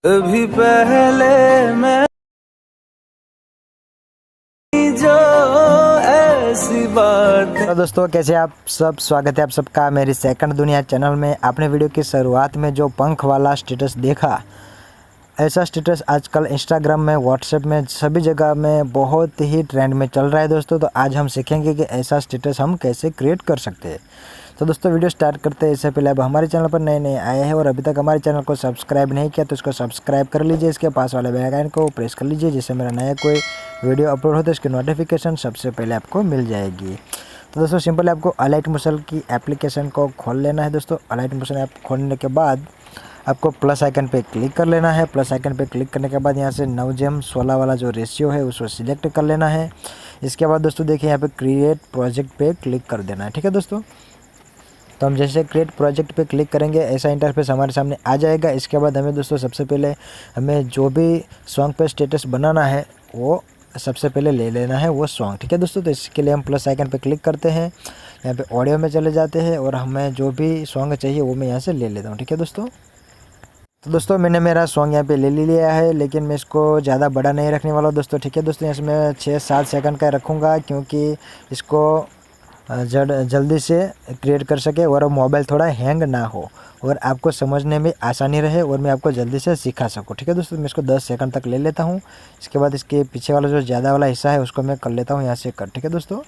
कभी पहले मैं जो ऐसी बात। तो दोस्तों कैसे आप सब, स्वागत है आप सबका मेरी सेकंड दुनिया चैनल में। आपने वीडियो की शुरुआत में जो पंख वाला स्टेटस देखा, ऐसा स्टेटस आजकल इंस्टाग्राम में, व्हाट्सएप में, सभी जगह में बहुत ही ट्रेंड में चल रहा है दोस्तों। तो आज हम सीखेंगे कि ऐसा स्टेटस हम कैसे क्रिएट कर सकते हैं। तो दोस्तों वीडियो स्टार्ट करते हैं इससे पहले आप हमारे चैनल पर नए नए आए हैं और अभी तक हमारे चैनल को सब्सक्राइब नहीं किया तो इसको सब्सक्राइब कर लीजिए। इसके पास वाले बेल आइकन को प्रेस कर लीजिए, जिससे मेरा नया कोई वीडियो अपलोड होता है इसकी नोटिफिकेशन सबसे पहले आपको मिल जाएगी। तो दोस्तों सिंपल आपको अलाइट मोशन की एप्लीकेशन को खोल लेना है। दोस्तों अलाइट मोशन ऐप खोलने के बाद आपको प्लस आइकन पे क्लिक कर लेना है। प्लस आइकन पे क्लिक करने के बाद यहाँ से 9:16 वाला जो रेशियो है उसको सिलेक्ट कर लेना है। इसके बाद दोस्तों देखिए यहाँ पे क्रिएट प्रोजेक्ट पे क्लिक कर देना है। ठीक है दोस्तों, तो हम जैसे क्रिएट प्रोजेक्ट पे क्लिक करेंगे ऐसा इंटरफेस हमारे सामने आ जाएगा। इसके बाद हमें दोस्तों सबसे पहले हमें जो भी सॉन्ग पे स्टेटस बनाना है वो सबसे पहले ले लेना है वो सॉन्ग। ठीक है दोस्तों, तो इसके लिए हम प्लस आइकन पे क्लिक करते हैं, यहाँ पे ऑडियो में चले जाते हैं और हमें जो भी सॉन्ग चाहिए वो मैं यहाँ से ले लेता हूँ। ठीक है दोस्तों, तो दोस्तों मैंने मेरा सॉन्ग यहाँ पे ले लिया है, लेकिन मैं इसको ज़्यादा बड़ा नहीं रखने वाला हूँ दोस्तों। ठीक है दोस्तों, इसमें 6-7 सेकंड का रखूँगा क्योंकि इसको जल्दी से क्रिएट कर सके और मोबाइल थोड़ा हैंग ना हो और आपको समझने में आसानी रहे और मैं आपको जल्दी से सिखा सकूँ। ठीक है दोस्तों, मैं इसको 10 सेकंड तक ले लेता हूँ। इसके बाद इसके पीछे वाला जो ज़्यादा वाला हिस्सा है उसको मैं कर लेता हूँ यहाँ से कट। ठीक है दोस्तों,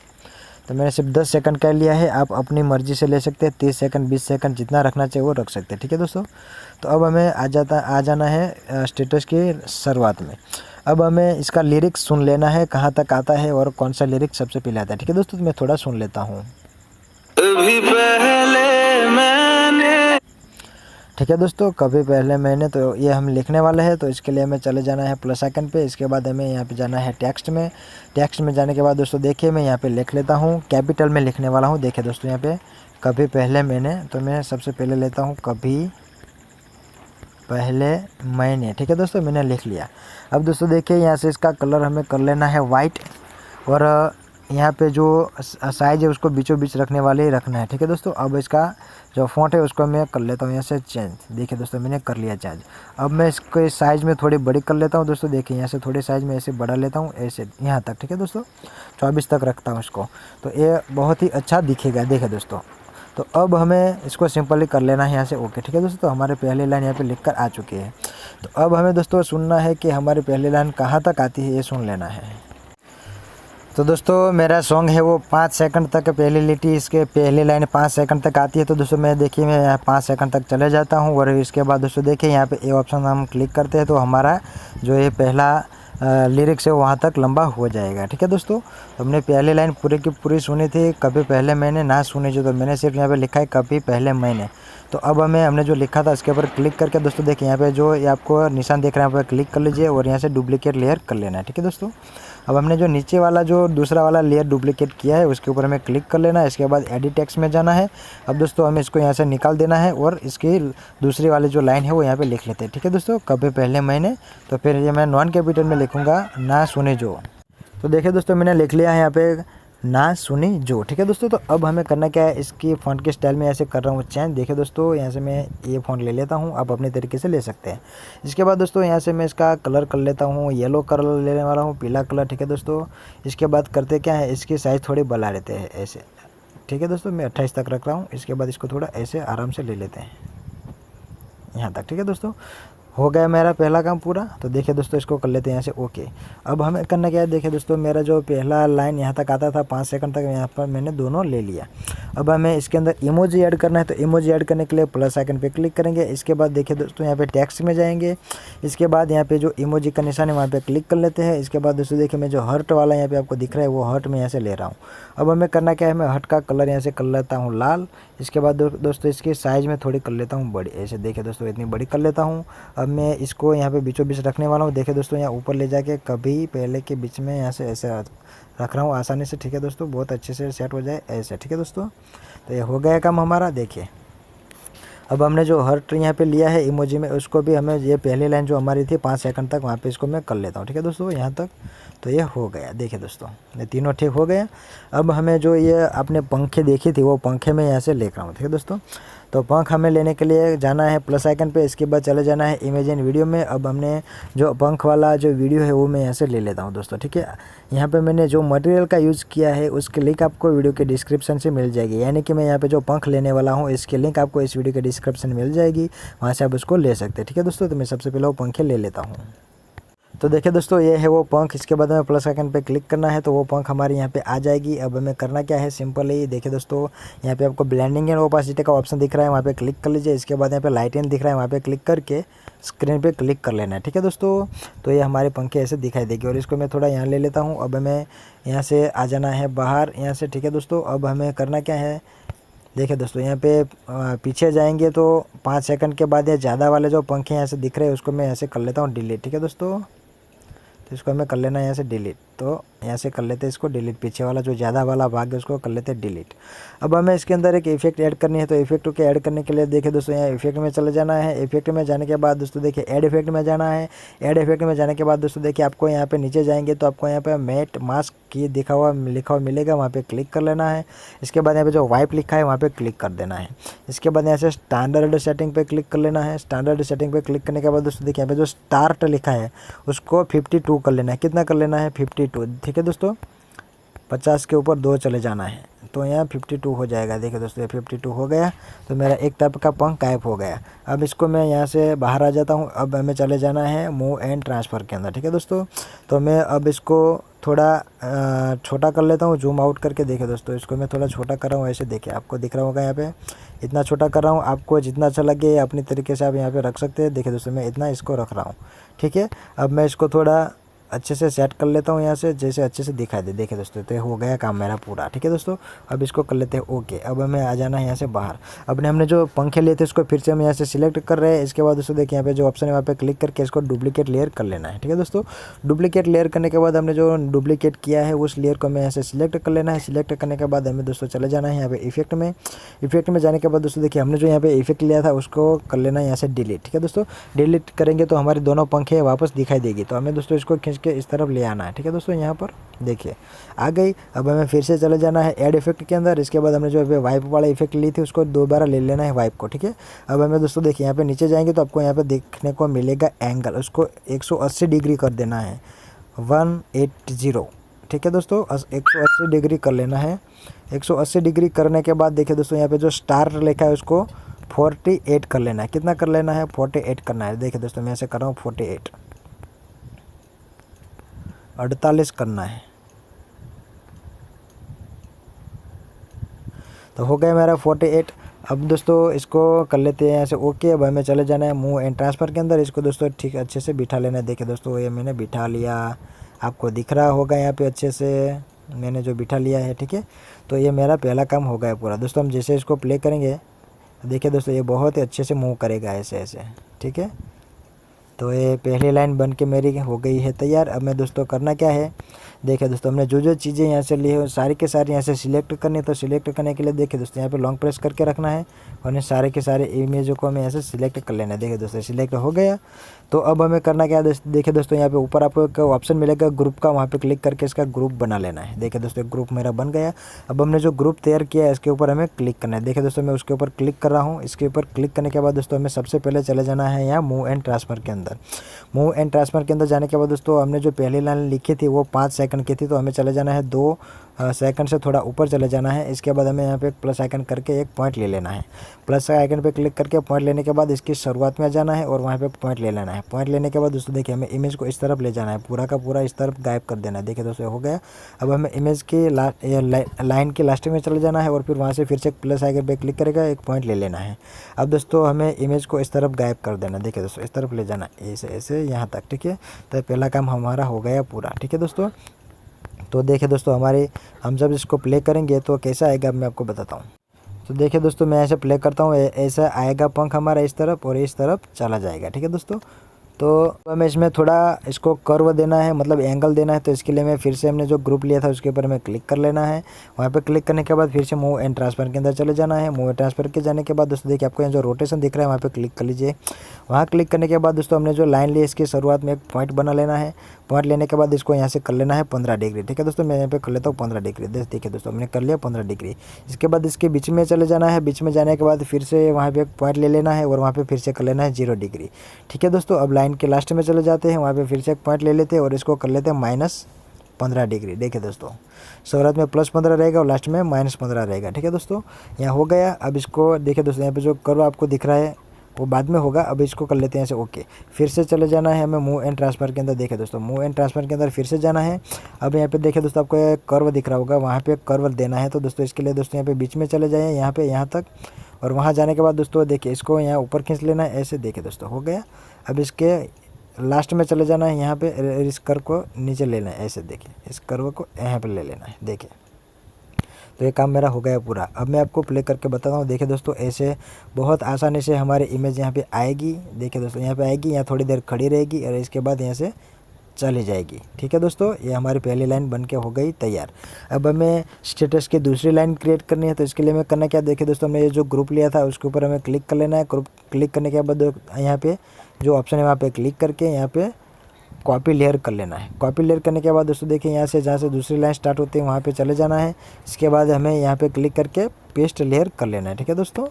तो मैंने सिर्फ 10 सेकंड का लिया है, आप अपनी मर्ज़ी से ले सकते हैं। 30 सेकंड 20 सेकंड जितना रखना चाहिए वो रख सकते हैं। ठीक है दोस्तों, तो अब हमें आ जाना है स्टेटस की शुरुआत में। अब हमें इसका लिरिक्स सुन लेना है, कहाँ तक आता है और कौन सा लिरिक्स सबसे पहले आता है। ठीक है दोस्तों, तो मैं थोड़ा सुन लेता हूँ। कभी पहले मैंने। ठीक है दोस्तों, कभी पहले मैंने, तो ये हम लिखने वाले हैं। तो इसके लिए हमें चले जाना है प्लस आइकन पे। इसके बाद हमें यहाँ पे जाना है टेक्स्ट में। टेक्स्ट में जाने के बाद दोस्तों देखिए मैं यहाँ पे लिख लेता हूँ, कैपिटल में लिखने वाला हूँ। देखिए दोस्तों यहाँ पे कभी पहले मैंने, तो मैं सबसे पहले लेता हूँ कभी पहले मैंने। ठीक है दोस्तों, मैंने लिख लिया। अब दोस्तों देखिए यहाँ से इसका कलर हमें कर लेना है वाइट और यहाँ पे जो साइज़ है उसको बीचों बीच रखने वाले ही रखना है। ठीक है दोस्तों, अब इसका जो फॉन्ट है उसको मैं कर लेता हूँ यहाँ से चेंज। देखिए दोस्तों मैंने कर लिया चेंज। अब मैं इसको साइज़ में थोड़ी बड़ी कर लेता हूँ दोस्तों। देखिए यहाँ से थोड़ी साइज़ में ऐसे बढ़ा लेता हूँ, ऐसे यहाँ तक। ठीक है दोस्तों, 24 तक रखता हूँ इसको, तो ये बहुत ही अच्छा दिखेगा। देखिए दोस्तों, तो अब हमें इसको सिंपली कर लेना है यहाँ से ओके। ठीक है दोस्तों, तो हमारे पहली लाइन यहाँ पे लिखकर आ चुकी है। तो अब हमें दोस्तों सुनना है कि हमारी पहली लाइन कहाँ तक आती है, ये सुन लेना है। तो दोस्तों मेरा सॉन्ग है वो 5 सेकंड तक, पहली लिटी इसके पहली लाइन 5 सेकंड तक आती है। तो दोस्तों मैं देखिए मैं यहाँ 5 सेकंड तक चले जाता हूँ और इसके बाद दोस्तों देखिए यहाँ पे ए ऑप्शन हम क्लिक करते हैं तो हमारा जो ये पहला लिरिक्स है वहाँ तक लंबा हो जाएगा। ठीक है दोस्तों, तो हमने पहली लाइन पूरी की पूरी सुनी थी, कभी पहले मैंने ना सुनी जो, तो मैंने सिर्फ यहाँ पे लिखा है कभी पहले मैंने। तो अब हमने जो लिखा था इसके ऊपर क्लिक करके दोस्तों देखिए यहाँ पे जो ये आपको निशान देख रहे हैं यहाँ पर क्लिक कर लीजिए और यहाँ से डुप्लीकेट लेयर कर लेना है। ठीक है दोस्तों, अब हमने जो नीचे वाला जो दूसरा वाला लेयर डुप्लीकेट किया है उसके ऊपर हमें क्लिक कर लेना है। इसके बाद एडिट टेक्स्ट में जाना है। अब दोस्तों हमें इसको यहाँ से निकाल देना है और इसकी दूसरी वाली जो लाइन है वो यहाँ पे लिख लेते हैं। ठीक है दोस्तों, कभी पहले मैंने, तो फिर ये मैं नॉन कैपिटल में लिखूँगा ना सुने जो। तो देखिए दोस्तों मैंने लिख लिया है यहाँ पे ना सुनी जो। ठीक है दोस्तों, तो अब हमें करना क्या है, इसकी फ़ॉन्ट के स्टाइल में ऐसे कर रहा हूँ चेंज। देखिए दोस्तों यहाँ से मैं ये फ़ॉन्ट ले लेता हूँ, आप अपने तरीके से ले सकते हैं। इसके बाद दोस्तों यहाँ से मैं इसका कलर कर लेता हूँ, येलो कलर लेने वाला हूँ, पीला कलर। ठीक है दोस्तों, इसके बाद करते क्या है, इसकी साइज़ थोड़ी बढ़ा लेते हैं ऐसे। ठीक है दोस्तों, मैं 28 तक रख रहा हूँ। इसके बाद इसको थोड़ा ऐसे आराम से ले लेते हैं यहाँ तक। ठीक है दोस्तों, हो गया मेरा पहला काम पूरा। तो देखिए दोस्तों इसको कर लेते हैं यहाँ से ओके। अब हमें करना क्या है, देखिए दोस्तों मेरा जो पहला लाइन यहाँ तक आता था 5 सेकंड तक, यहाँ पर मैंने दोनों ले लिया। अब हमें इसके अंदर इमोजी ऐड करना है। तो इमोजी ऐड करने के लिए प्लस आइकन पे क्लिक करेंगे। इसके बाद देखिए दोस्तों यहाँ पे टेक्स्ट में जाएंगे। इसके बाद यहाँ पे जो इमोजी का निशान है वहाँ पे क्लिक कर लेते हैं। इसके बाद दोस्तों देखिए मैं जो हर्ट वाला यहाँ पे आपको दिख रहा है वो हर्ट में यहाँ से ले रहा हूँ। अब हमें करना क्या है, मैं हर्ट का कलर यहाँ से कर लेता हूँ लाल। इसके बाद दोस्तों इसकी साइज़ में थोड़ी कर लेता हूँ बड़ी, ऐसे देखिए दोस्तों इतनी बड़ी कर लेता हूँ। अब मैं इसको यहाँ पे बीचों बीच रखने वाला हूँ। देखिए दोस्तों यहाँ ऊपर ले जाके कभी पहले के बीच में यहाँ से ऐसे रख रहा हूँ आसानी से। ठीक है दोस्तों, बहुत अच्छे से सेट हो जाए ऐसे। ठीक है दोस्तों, तो ये हो गया काम हमारा। देखिए अब हमने जो हर्ट यहाँ पे लिया है इमोजी में, उसको भी हमें ये पहली लाइन जो हमारी थी 5 सेकंड तक, वहाँ पे इसको मैं कर लेता हूँ। ठीक है दोस्तों, यहाँ तक तो ये हो गया। देखिए दोस्तों ये तीनों ठीक हो गए। अब हमें जो ये आपने पंखे देखी थी वो पंखे में यहाँ से लेकर आऊँ। ठीक है दोस्तों, तो पंख हमें लेने के लिए जाना है प्लस आइकन पे, इसके बाद चले जाना है इमेज इन वीडियो में। अब हमने जो पंख वाला जो वीडियो है वो मैं यहाँ से ले लेता हूँ दोस्तों, ठीक है। यहाँ पे मैंने जो मटेरियल का यूज़ किया है उसकी लिंक आपको वीडियो के डिस्क्रिप्शन से मिल जाएगी, यानी कि मैं यहाँ पे जो पंख लेने वाला हूँ इसकी लिंक आपको इस वीडियो के डिस्क्रिप्शन में मिल जाएगी, वहाँ से आप उसको ले सकते हैं, ठीक है दोस्तों। तो मैं सबसे पहले वो पंखे ले लेता हूँ। तो देखिए दोस्तों, ये है वो पंख। इसके बाद हमें प्लस आइकन पे क्लिक करना है तो वो पंख हमारे यहाँ पे आ जाएगी। अब हमें करना क्या है, सिंपल ही देखिए दोस्तों, यहाँ पे आपको ब्लेंडिंग एंड ओपासिटी का ऑप्शन दिख रहा है, वहाँ पे क्लिक कर लीजिए। इसके बाद यहाँ पे लाइट एंड दिख रहा है, वहाँ पे क्लिक करके स्क्रीन पे क्लिक कर लेना है, ठीक है दोस्तों। तो ये हमारे पंखे ऐसे दिखाई देगी और इसको मैं थोड़ा यहाँ ले लेता हूँ। अब हमें यहाँ से आ जाना है बाहर यहाँ से, ठीक है दोस्तों। अब हमें करना क्या है, देखिए दोस्तों, यहाँ पे पीछे जाएंगे तो 5 सेकंड के बाद ये ज़्यादा वाले जो पंखे यहाँ से दिख रहे हैं उसको मैं यहाँ से कर लेता हूँ डिलीट, ठीक है दोस्तों। तो इसको हमें कर लेना है यहाँ से डिलीट, तो यहाँ से कर लेते हैं इसको डिलीट, पीछे वाला जो ज़्यादा वाला भाग है उसको कर लेते हैं डिलीट। अब हमें इसके अंदर एक इफेक्ट ऐड करनी है, तो इफेक्ट को ऐड करने के लिए देखिए दोस्तों, यहाँ इफेक्ट में चले जाना है। इफेक्ट में जाने के बाद दोस्तों देखिए ऐड इफेक्ट में जाना है। ऐड इफेक्ट में जाने के बाद दोस्तों देखिए आपको यहाँ पे नीचे जाएंगे तो आपको यहाँ पे मैट मास्क की लिखा हुआ मिलेगा, वहाँ पे क्लिक कर लेना है। इसके बाद यहाँ पे जो वाइप लिखा है वहाँ पे क्लिक कर देना है। इसके बाद यहाँ से स्टैंडर्ड सेटिंग पे क्लिक कर लेना है। स्टैंडर्ड सेटिंग पे क्लिक करने के बाद दोस्तों देखिए यहाँ पे जो स्टार्ट लिखा है उसको 52 कर लेना है। कितना कर लेना है, 52, ठीक है दोस्तों। 50 के ऊपर 2 चले जाना है तो यहाँ 52 हो जाएगा। देखिए दोस्तों, ये 52 हो गया तो मेरा एक तरफ का पंख गायब हो गया। अब इसको मैं यहाँ से बाहर आ जाता हूँ। अब हमें चले जाना है मूव एंड ट्रांसफ़र के अंदर, ठीक है दोस्तों। तो मैं अब इसको थोड़ा छोटा कर लेता हूँ, जूम आउट करके। देखिए दोस्तों, इसको मैं थोड़ा छोटा कर रहा हूँ, ऐसे देखिए आपको दिख रहा होगा यहाँ पे इतना छोटा कर रहा हूँ। आपको जितना अच्छा लगे अपनी तरीके से आप यहाँ पे रख सकते हैं। देखिए दोस्तों, मैं इतना इसको रख रहा हूँ, ठीक है। अब मैं इसको थोड़ा अच्छे से सेट कर लेता हूँ यहाँ से, जैसे अच्छे से दिखाई दे। देखिए दोस्तों, तो हो गया काम मेरा पूरा, ठीक है दोस्तों। अब इसको कर लेते हैं ओके। अब हमें आ जाना है यहाँ से बाहर। अब हमने जो पंखे लिए थे उसको फिर से हम यहाँ से सिलेक्ट कर रहे हैं। इसके बाद दोस्तों देखिए यहाँ पे जो ऑप्शन है वहाँ पे क्लिक करके इसको डुप्लीकेट लेयर कर लेना है, ठीक है दोस्तों। डुप्लीकेट लेयर करने के बाद हमने जो डुप्लीकेट किया है उस लेयर को हमें यहाँ से सिलेक्ट कर लेना है। सिलेक्ट करने के बाद हमें दोस्तों चले जाना है यहाँ पे इफेक्ट में। इफेक्ट में जाने के बाद दोस्तों देखिए हमने जो यहाँ पे इफेक्ट लिया था उसको कर लेना है यहाँ से डिलीट, ठीक है दोस्तों। डिलीट करेंगे तो हमारे दोनों पंखे वापस दिखाई देगी। तो हमें दोस्तों इसको खींच के इस तरफ ले आना है, ठीक है दोस्तों। यहाँ पर देखिए आ गई। अब हमें फिर से चले जाना है ऐड इफेक्ट के अंदर। इसके बाद हमने जो वाइप वाला इफेक्ट ली थी उसको दोबारा ले लेना है वाइप को, ठीक है। अब हमें दोस्तों देखिए यहाँ पे नीचे जाएंगे तो आपको यहाँ पे देखने को मिलेगा एंगल, उसको 180 डिग्री कर देना है, 180, ठीक है दोस्तों। 180 डिग्री कर लेना है। 180 डिग्री करने के बाद देखिए दोस्तों यहाँ पे जो स्टार लिखा है उसको 48 कर लेना है। कितना कर लेना है, 48 करना है। देखिए दोस्तों, मैं ऐसे कर रहा हूँ 48 करना है। तो हो गया मेरा 48। अब दोस्तों इसको कर लेते हैं ऐसे ओके। अब हमें चले जाना है मूव एंड ट्रांसफ़र के अंदर। इसको दोस्तों ठीक अच्छे से बिठा लेना है। देखिए दोस्तों, ये मैंने बिठा लिया, आपको दिख रहा होगा यहाँ पे अच्छे से मैंने जो बिठा लिया है, ठीक है। तो ये मेरा पहला काम हो गया पूरा। दोस्तों हम जैसे इसको प्ले करेंगे देखिए दोस्तों, ये बहुत ही अच्छे से मूव करेगा ऐसे ऐसे, ठीक है। तो ये पहली लाइन बन के मेरी हो गई है तैयार। अब मैं दोस्तों करना क्या है, देखिए दोस्तों हमने जो जो चीज़ें यहाँ से ली है सारी के सारी यहाँ से सिलेक्ट करनी है। तो सिलेक्ट करने के लिए देखिए दोस्तों यहाँ पे लॉन्ग प्रेस करके रखना है और इन सारे के सारे इमेजों को हमें यहाँ से सिलेक्ट कर लेना है। देखिए दोस्तों सिलेक्ट हो गया। तो अब हमें करना क्या है, देखिए दोस्तों यहाँ पे ऊपर आपको एक ऑप्शन मिलेगा ग्रुप का, वहाँ पे क्लिक करके इसका ग्रुप बना लेना है। देखिए दोस्तों ग्रुप मेरा बन गया। अब हमने जो ग्रुप तैयार किया है इसके ऊपर हमें क्लिक करना है। देखिए दोस्तों मैं उसके ऊपर क्लिक कर रहा हूँ। इसके ऊपर क्लिक करने के बाद दोस्तों हमें सबसे पहले चले जाना है यहाँ मूव एंड ट्रांसफ़र के अंदर। मूव एंड ट्रांसफ़र के अंदर जाने के बाद दोस्तों हमने जो पहली लाइन लिखी थी वो 5 सेकंड की थी, तो हमें चले जाना है 2 सेकंड से थोड़ा ऊपर चले जाना है। इसके बाद हमें यहाँ पे प्लस आइकन करके एक पॉइंट ले लेना है। प्लस आइकन पे क्लिक करके पॉइंट लेने के बाद इसकी शुरुआत में जाना है और वहाँ पे पॉइंट ले लेना है। पॉइंट लेने के बाद दोस्तों देखिए हमें इमेज को इस तरफ ले जाना है, पूरा का पूरा इस तरफ गायब कर देना है। देखिए दोस्तों हो गया। अब हमें इमेज की लाइन के लास्ट में चले जाना है और फिर वहाँ से फिर से प्लस आइकन पे क्लिक करेगा, एक पॉइंट ले लेना है। अब दोस्तों हमें इमेज को इस तरफ गायब कर देना है। देखिए दोस्तों इस तरफ ले जाना ऐसे ऐसे यहाँ तक, ठीक है। तो पहला काम हमारा हो गया पूरा, ठीक है दोस्तों। तो देखिए दोस्तों हम जब इसको प्ले करेंगे तो कैसा आएगा मैं आपको बताता हूँ। तो देखिए दोस्तों मैं ऐसे प्ले करता हूँ, ऐसा आएगा पंख हमारा इस तरफ और इस तरफ चला जाएगा, ठीक है दोस्तों। तो हमें इसमें थोड़ा इसको कर्व देना है, मतलब एंगल देना है। तो इसके लिए मैं फिर से हमने जो ग्रुप लिया था उसके ऊपर हमें क्लिक कर लेना है। वहाँ पे क्लिक करने के बाद फिर से मूव एंड ट्रांसफर के अंदर चले जाना है। मूव एंड ट्रांसफर के जाने के बाद दोस्तों देखिए आपको यहाँ जो रोटेशन दिख रहा है वहाँ पे क्लिक कर लीजिए। वहाँ क्लिक करने के बाद दोस्तों हमने जो लाइन ली इसकी शुरुआत में एक पॉइंट बना लेना है। पॉइंट लेने के बाद इसको यहाँ से कर लेना है 15 डिग्री। ठीक है दोस्तों, मैं यहाँ पे कर लेता हूँ 15 डिग्री। देखिए दोस्तों हमने कर लिया 15 डिग्री। इसके बाद इसके बीच में चले जाना है। बीच में जाने के बाद फिर से वहाँ पे एक पॉइंट ले लेना है और वहाँ पे फिर से कर लेना है 0 डिग्री। ठीक है दोस्तों, अब लाइन के लास्ट में चले जाते हैं। वहाँ पे फिर से एक पॉइंट ले लेते हैं और इसको कर लेते हैं -15 डिग्री। देखिए दोस्तों, शुरुआत में +15 रहेगा और लास्ट में -15 रहेगा। ठीक है दोस्तों, यहाँ हो गया। अब इसको देखिए दोस्तों, यहाँ पे जो कर्व आपको दिख रहा है वो बाद में होगा। अब इसको कर लेते हैं ऐसे ओके। फिर से चले जाना है हमें मूव एंड ट्रांसफर के अंदर। देखिए दोस्तों, मूव एंड ट्रांसफर के अंदर फिर से जाना है। अब यहाँ पे देखिए दोस्तों आपको कर्व दिख रहा होगा, वहाँ पे कर्व देना है। तो दोस्तों इसके लिए दोस्तों यहाँ पे बीच में चले जाए, यहाँ पे यहाँ तक, और वहाँ जाने के बाद दोस्तों देखिए इसको यहाँ ऊपर खींच लेना है ऐसे। देखिए दोस्तों हो गया। अब इसके लास्ट में चले जाना है, यहाँ पे इस कर्व को नीचे लेना है ऐसे। देखिए इस कर्व को यहाँ पे ले लेना है। देखिए तो ये काम मेरा हो गया पूरा। अब मैं आपको प्ले करके बताता हूँ। देखिए दोस्तों, ऐसे बहुत आसानी से हमारी इमेज यहाँ पे आएगी। देखिए दोस्तों यहाँ पे आएगी, यहाँ थोड़ी देर खड़ी रहेगी और इसके बाद यहाँ से चली जाएगी। ठीक है दोस्तों, ये हमारी पहली लाइन बन के हो गई तैयार। अब हमें स्टेटस की दूसरी लाइन क्रिएट करनी है। तो इसके लिए हमें करना क्या, देखिए दोस्तों हमने ये जो ग्रुप लिया था उसके ऊपर हमें क्लिक कर लेना है। ग्रुप क्लिक करने के बाद यहाँ पे जो ऑप्शन है वहाँ पे क्लिक करके यहाँ पे कॉपी लेयर कर लेना है। कॉपी लेयर करने के बाद दोस्तों देखिए यहाँ से जहाँ से दूसरी लाइन स्टार्ट होती है वहाँ पे चले जाना है। इसके बाद हमें यहाँ पे क्लिक करके पेस्ट लेयर कर लेना है। ठीक है दोस्तों,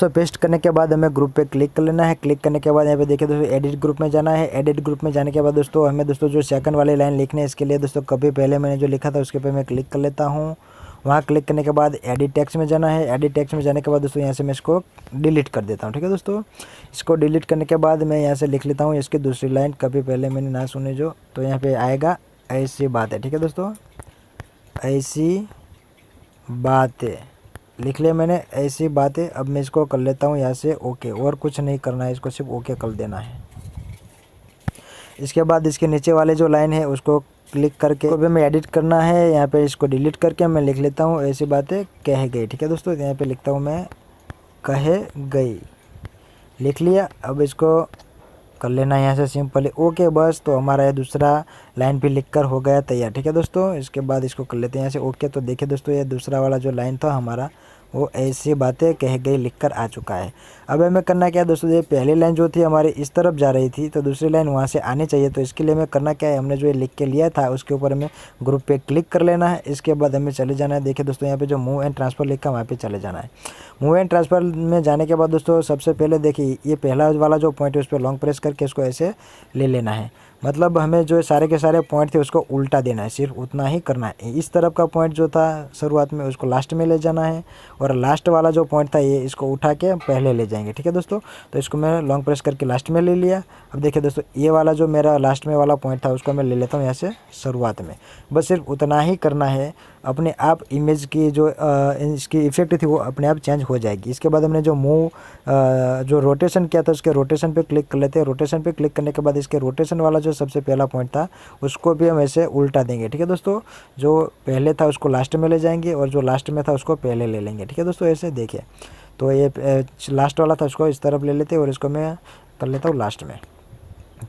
पेस्ट करने के बाद हमें ग्रुप पे क्लिक कर लेना है। क्लिक करने के बाद यहाँ पे देखिए दोस्तों एडिट ग्रुप में जाना है। एडिट ग्रुप में जाने के बाद दोस्तों हमें दोस्तों जो सेकंड वाली लाइन लिखनी है, इसके लिए दोस्तों कभी पहले मैंने जो लिखा था उसके पे मैं क्लिक कर लेता हूँ। वहाँ क्लिक करने के बाद एडिट टेक्स्ट में जाना है। एडिट टेक्स्ट में जाने के बाद दोस्तों यहाँ से मैं इसको डिलीट कर देता हूँ। ठीक है दोस्तों, इसको डिलीट करने के बाद मैं यहाँ से लिख लेता हूँ इसकी दूसरी लाइन, कभी पहले मैंने ना सुनी जो। तो यहाँ पे आएगा ऐसी बात है। ठीक है दोस्तों, ऐसी बातें लिख लिया मैंने, ऐसी बातें। अब मैं इसको कर लेता हूँ यहाँ से ओके, और कुछ नहीं करना है, इसको सिर्फ ओके कर देना है। इसके बाद इसके नीचे वाले जो लाइन है उसको क्लिक करके भी हमें एडिट करना है। यहाँ पे इसको डिलीट करके मैं लिख लेता हूँ ऐसी बातें कह गई। ठीक है दोस्तों, यहाँ पे लिखता हूँ मैं कहे गई, लिख लिया। अब इसको कर लेना है यहाँ से सिंपली ओके, बस। तो हमारा ये दूसरा लाइन भी लिखकर हो गया तैयार। ठीक है दोस्तों, इसके बाद इसको कर लेते हैं यहाँ से ओके। तो देखिए दोस्तों ये दूसरा वाला जो लाइन था हमारा वो ऐसी बातें कह गई लिखकर आ चुका है। अब हमें करना क्या है दोस्तों, ये पहली लाइन जो थी हमारी इस तरफ जा रही थी, तो दूसरी लाइन वहाँ से आनी चाहिए। तो इसके लिए हमें करना क्या है, हमने जो ये लिख के लिया था उसके ऊपर हमें ग्रुप पे क्लिक कर लेना है। इसके बाद हमें चले जाना है। देखिए दोस्तों यहाँ पे जो मूव एंड ट्रांसफर लिखा वहाँ पे चले जाना है। मूव एंड ट्रांसफर में जाने के बाद दोस्तों सबसे पहले देखिए ये पहला वाला जो पॉइंट है उस पर लॉन्ग प्रेस करके इसको ऐसे ले लेना है। मतलब हमें जो सारे के सारे पॉइंट थे उसको उल्टा देना है, सिर्फ उतना ही करना है। इस तरफ का पॉइंट जो था शुरुआत में उसको लास्ट में ले जाना है, और लास्ट वाला जो पॉइंट था ये इसको उठा के पहले ले जाएंगे। ठीक है दोस्तों, तो इसको मैं लॉन्ग प्रेस करके लास्ट में ले लिया। अब देखिए दोस्तों ये वाला जो मेरा लास्ट में वाला पॉइंट था उसको मैं ले लेता हूँ यहाँ से शुरुआत में। बस सिर्फ उतना ही करना है, अपने आप इमेज की जो इसकी इफेक्ट थी वो अपने आप चेंज हो जाएगी। इसके बाद हमने जो मूव जो रोटेशन किया था उसके रोटेशन पे क्लिक कर लेते हैं। रोटेशन पे क्लिक करने के बाद इसके रोटेशन वाला जो सबसे पहला पॉइंट था उसको भी हम ऐसे उल्टा देंगे। ठीक है दोस्तों, जो पहले था उसको लास्ट में ले जाएंगे और जो लास्ट में था उसको पहले ले लेंगे। ठीक है दोस्तों, ऐसे देखिए। तो ये लास्ट वाला था उसको इस तरफ ले लेते हैं और इसको मैं कर लेता हूँ लास्ट में।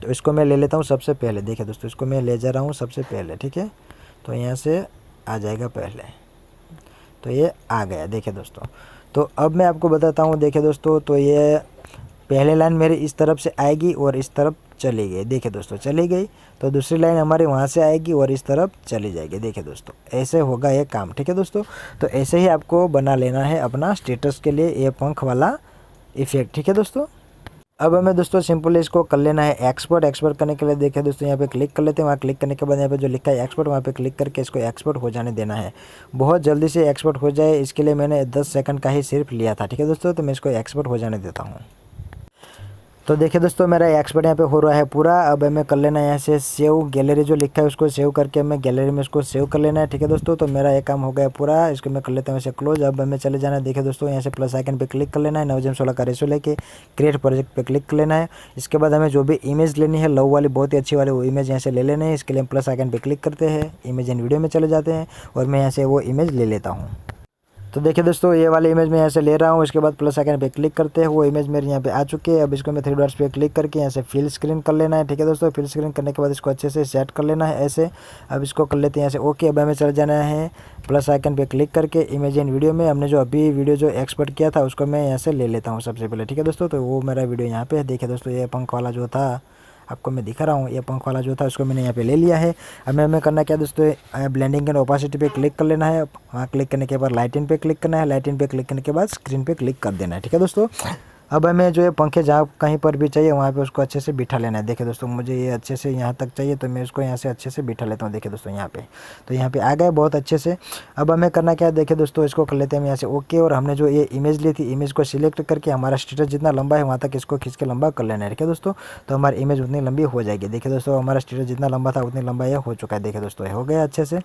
तो इसको मैं ले लेता हूँ सबसे पहले। देखिए दोस्तों इसको मैं ले जा रहा हूँ सबसे पहले। ठीक है, तो यहाँ से आ जाएगा पहले, तो ये आ गया। देखिए दोस्तों, तो अब मैं आपको बताता हूँ। देखिए दोस्तों, तो ये पहले लाइन मेरी इस तरफ से आएगी और इस तरफ चली गई। देखिए दोस्तों चली गई, तो दूसरी लाइन हमारी वहाँ से आएगी और इस तरफ चली जाएगी। देखिए दोस्तों ऐसे होगा ये काम। ठीक है दोस्तों, तो ऐसे ही आपको बना लेना है अपना स्टेटस के लिए ये पंख वाला इफेक्ट। ठीक है दोस्तों, अब हमें दोस्तों सिंपली इसको कर लेना है एक्सपोर्ट। एक्सपोर्ट करने के लिए देखिए दोस्तों यहाँ पे क्लिक कर लेते हैं। वहाँ क्लिक करने के बाद यहाँ पे जो लिखा है एक्सपोर्ट वहाँ पे क्लिक करके इसको एक्सपोर्ट हो जाने देना है। बहुत जल्दी से एक्सपोर्ट हो जाए इसके लिए मैंने 10 सेकंड का ही सिर्फ लिया था। ठीक है दोस्तों, तो मैं इसको एक्सपोर्ट हो जाने देता हूँ। तो देखिए दोस्तों मेरा एक्सपोर्ट यहाँ पे हो रहा है पूरा। अब हमें कर लेना है यहाँ से सेव गैलरी जो लिखा है उसको सेव करके हमें गैलरी में इसको सेव कर लेना है। ठीक है दोस्तों, तो मेरा ये काम हो गया पूरा। इसको मैं कर लेता हूँ ऐसे क्लोज। अब हमें चले जाना है। देखिए दोस्तों यहाँ से प्लस आइकन पे क्लिक कर लेना है। 9/16 का रेशो लेके क्रिएट प्रोजेक्ट पे क्लिक कर लेना है। इसके बाद हमें जो भी इमेज लेनी है लव वाली बहुत ही अच्छी वाली वो इमेज यहाँ से ले लेना है। इसके लिए हम प्लस आइकन पे क्लिक करते हैं, इमेज एंड वीडियो में चले जाते हैं और मैं यहाँ से वो इमेज ले लेता हूँ। तो देखिए दोस्तों ये वाली इमेज मैं यहाँ से ले रहा हूँ। इसके बाद प्लस आइकन पे क्लिक करते हैं, वो इमेज मेरे यहाँ पे आ चुकी है। अब इसको मैं 3 डॉट्स पे क्लिक करके यहाँ से फिल स्क्रीन कर लेना है। ठीक है दोस्तों, फिल स्क्रीन करने के बाद इसको अच्छे से सेट कर लेना है ऐसे। अब इसको कर लेते हैं यहाँ से ओके। अब हमें चले जाना है प्लस आइकन पे क्लिक करके इमेज इन वीडियो में। हमने जो अभी वीडियो जो एक्सपोर्ट किया था उसको मैं यहाँ से ले लेता हूँ सबसे पहले। ठीक है दोस्तों, तो वो मेरा वीडियो यहाँ पे है। देखिए दोस्तों ये पंख वाला जो था आपको मैं दिखा रहा हूँ, ये पंख वाला जो था उसको मैंने यहाँ पे ले लिया है। अब हमें करना क्या दोस्तों, ब्लेंडिंग एंड ओपासिटी पे क्लिक कर लेना है। वहाँ क्लिक करने के बाद लाइटिंग पे क्लिक करना है। लाइटिंग पे क्लिक करने के बाद स्क्रीन पे क्लिक कर देना है। ठीक है दोस्तों, अब हमें जो है पंखे जहाँ कहीं पर भी चाहिए वहाँ पे उसको अच्छे से बिठा लेना है। देखिए दोस्तों मुझे ये अच्छे से यहाँ तक चाहिए तो मैं इसको यहाँ से अच्छे से बिठा लेता हूँ। देखिए दोस्तों यहाँ पे, तो यहाँ पे आ गए बहुत अच्छे से। अब हमें करना क्या है, देखिए दोस्तों इसको कर लेते हैं हम यहाँ से ओके। और हमने जो ये इमेज ली थी, इमेज को सिलेक्ट करके हमारा स्टेटस जितना लंबा है वहाँ तक इसको खींच के लंबा कर लेना है। ठीक है दोस्तों, तो हमारी इमेज उतनी लंबी हो जाएगी। देखिए दोस्तों हमारा स्टेटस जितना लंबा था उतनी लंबा ये हो चुका है। देखिए दोस्तों हो गया अच्छे से।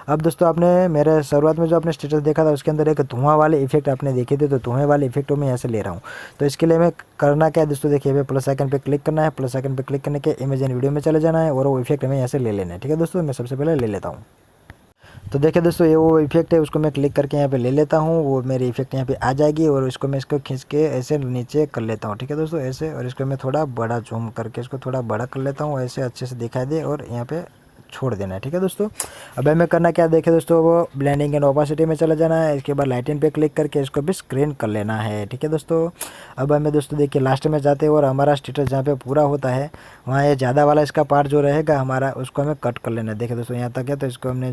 अब दोस्तों आपने मेरे शुरुआत में जो आपने स्टेटस देखा था उसके अंदर एक धुआं वाले इफेक्ट आपने देखे थे, तो धुएं वाले इफेक्ट मैं यहाँ से ले रहा हूँ। तो इसके लिए मैं करना क्या है दोस्तों, देखिए प्लस आइकन पे क्लिक करना है। प्लस आइकन पे क्लिक करने के इमेज एंड वीडियो में चले जाना है और वो इफेक्ट हमें यहाँ से ले लेना है। ठीक है दोस्तों, मैं सबसे पहले ले लेता हूँ। तो देखिए दोस्तों ये वो इफेक्ट है, उसको मैं क्लिक करके यहाँ पे ले लेता हूँ। वो मेरी इफेक्ट यहाँ पे आ जाएगी और इसको मैं इसको खींच के ऐसे नीचे कर लेता हूँ। ठीक है दोस्तों ऐसे, और इसको मैं थोड़ा बड़ा जूम करके इसको थोड़ा बड़ा कर लेता हूँ ऐसे अच्छे से दिखाई दे, और यहाँ पे छोड़ देना है। ठीक है दोस्तों, अब हमें करना क्या देखे दोस्तों, वो ब्लेंडिंग एंड ओपासिटी में चला जाना है। इसके बाद लाइटिंग पे क्लिक करके इसको भी स्क्रीन कर लेना है। ठीक है दोस्तों, अब हमें दोस्तों देखिए लास्ट में जाते हैं और हमारा स्टेटस जहाँ पे पूरा होता है वहाँ ये ज़्यादा वाला इसका पार्ट जो रहेगा हमारा उसको हमें कट कर लेना है। देखिए दोस्तों यहाँ तक है, तो इसको हमने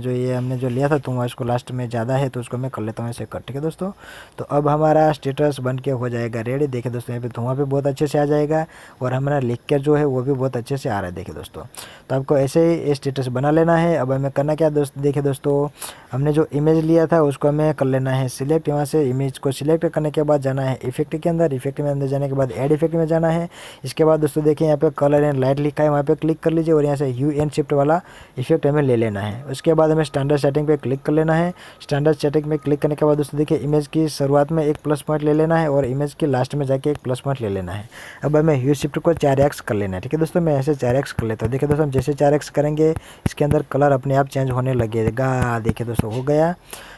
जो लिया था तो वहाँ इसको लास्ट में ज़्यादा है तो उसको मैं कर लेता हूँ ऐसे कट। ठीक है दोस्तों, तो अब हमारा स्टेटस बन के हो जाएगा रेडी। देखिए दोस्तों यहाँ पे धुआं भी बहुत अच्छे से आ जाएगा और हमारा लिख के जो है वो भी बहुत अच्छे से आ रहा है। देखिए दोस्तों, तो आपको ऐसे ही स्टेटस बना लेना है। अब हमें करना क्या देखिए दोस्तों, हमने जो इमेज लिया था उसको हमें कर लेना है सिलेक्ट। यहाँ से इमेज को सिलेक्ट करने के बाद जाना है इफेक्ट के अंदर। इफेक्ट में अंदर जाने के बाद ऐड इफेक्ट में जाना है। इसके बाद दोस्तों देखिए यहाँ पे कलर एंड लाइट लिखा है, वहाँ पे क्लिक कर लीजिए और यहाँ से ह्यू एंड शिफ्ट वाला इफेक्ट हमें ले लेना है। उसके बाद हमें स्टैंडर्ड सेटिंग पे क्लिक कर लेना है। स्टैंडर्ड सेटिंग में क्लिक करने के बाद दोस्तों देखिए इमेज की शुरुआत में एक प्लस पॉइंट ले लेना है और इमेज की लास्ट में जाके एक प्लस पॉइंट ले लेना है। अब हमें ह्यू शिफ्ट को 4x कर लेना है। ठीक है दोस्तों, मैं ऐसे 4x कर लेता हूँ। देखिए दोस्तों हम जैसे 4x करेंगे इसके अंदर कलर अपने आप चेंज होने लगेगा। देखिए दोस्तों हो गया,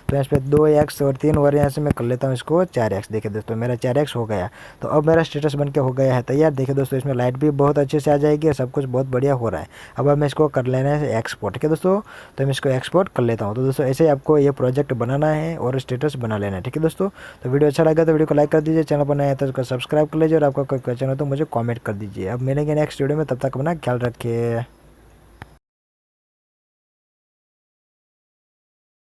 तो यहाँ पे 2x और 3 और यहाँ से मैं कर लेता हूँ इसको 4x। देखिए दोस्तों मेरा 4x हो गया, तो अब मेरा स्टेटस बन के हो गया है तैयार। देखिए दोस्तों इसमें लाइट भी बहुत अच्छे से आ जाएगी और सब कुछ बहुत बढ़िया हो रहा है। अब मैं इसको कर लेना है एक्सपोर्ट। ठीक है दोस्तों, तो मैं इसको एक्सपोर्ट कर लेता हूँ। तो दोस्तों ऐसे ही आपको ये प्रोजेक्ट बनाना है और स्टेटस बना लेना है। ठीक है दोस्तों, तो वीडियो अच्छा लगा तो वीडियो को लाइक कर दीजिए, चैनल पर नया है तो उसको सब्सक्राइब कर लीजिए और आपका कोई क्वेश्चन हो तो मुझे कॉमेंट कर दीजिए। अब मिलेंगे नेक्स्ट वीडियो में, तब तक अपना ख्याल रखिए।